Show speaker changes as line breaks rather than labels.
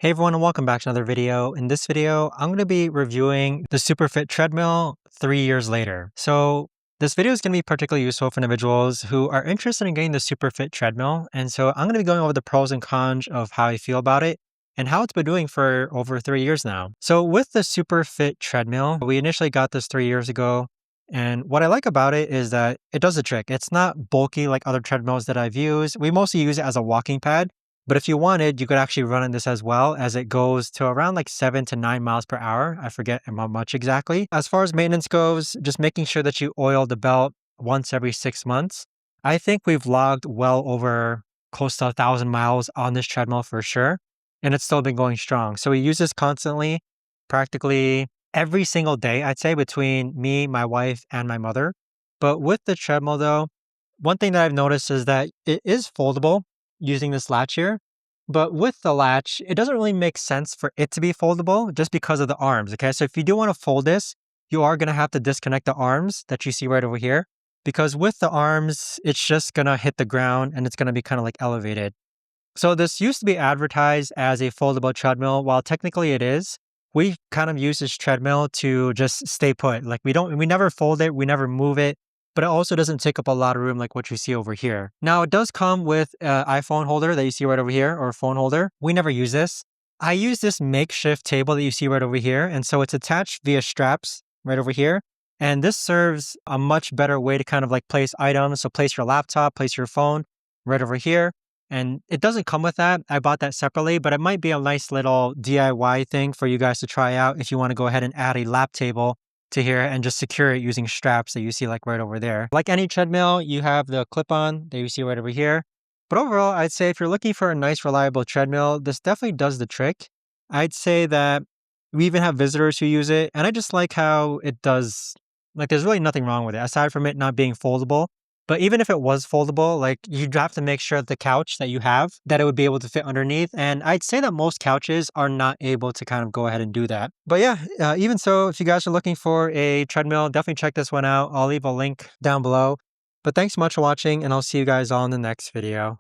Hey everyone, and welcome back to another video. In this video, I'm going to be reviewing the Superfit Treadmill 3 years later. So this video is going to be particularly useful for individuals who are interested in getting the Superfit Treadmill. And so I'm going to be going over the pros and cons of how I feel about it and how it's been doing for over 3 years now. So with the Superfit Treadmill, we initially got this 3 years ago. And what I like about it is that it does the trick. It's not bulky like other treadmills that I've used. We mostly use it as a walking pad. But if you wanted, you could actually run in this as well, as it goes to around like 7 to 9 miles per hour. I forget how much exactly. As far as maintenance goes, just making sure that you oil the belt once every 6 months. I think we've logged well over close to 1,000 miles on this treadmill for sure. And it's still been going strong. So we use this constantly, practically every single day, I'd say, between me, my wife, and my mother. But with the treadmill though, one thing that I've noticed is that it is foldable using this latch here. But with the latch, it doesn't really make sense for it to be foldable just because of the arms, okay? So if you do want to fold this, you are going to have to disconnect the arms that you see right over here, because with the arms, it's just going to hit the ground and it's going to be kind of like elevated. So this used to be advertised as a foldable treadmill. While technically it is, we kind of use this treadmill to just stay put. Like we never fold it, we never move it, but it also doesn't take up a lot of room like what you see over here. Now it does come with an iPhone holder that you see right over here, or a phone holder. We never use this. I use this makeshift table that you see right over here. And so it's attached via straps right over here. And this serves a much better way to kind of like place items. So place your laptop, place your phone right over here. And it doesn't come with that. I bought that separately, but it might be a nice little DIY thing for you guys to try out if you want to go ahead and add a lap table to here and just secure it using straps that you see like right over there. Like any treadmill, you have the clip-on that you see right over here. But overall, I'd say if you're looking for a nice, reliable treadmill, this definitely does the trick. I'd say that we even have visitors who use it, and I just like how it does, like there's really nothing wrong with it, aside from it not being foldable. But even if it was foldable, like you'd have to make sure that the couch that you have, that it would be able to fit underneath. And I'd say that most couches are not able to kind of go ahead and do that. But yeah, even so, if you guys are looking for a treadmill, definitely check this one out. I'll leave a link down below. But thanks so much for watching, and I'll see you guys all in the next video.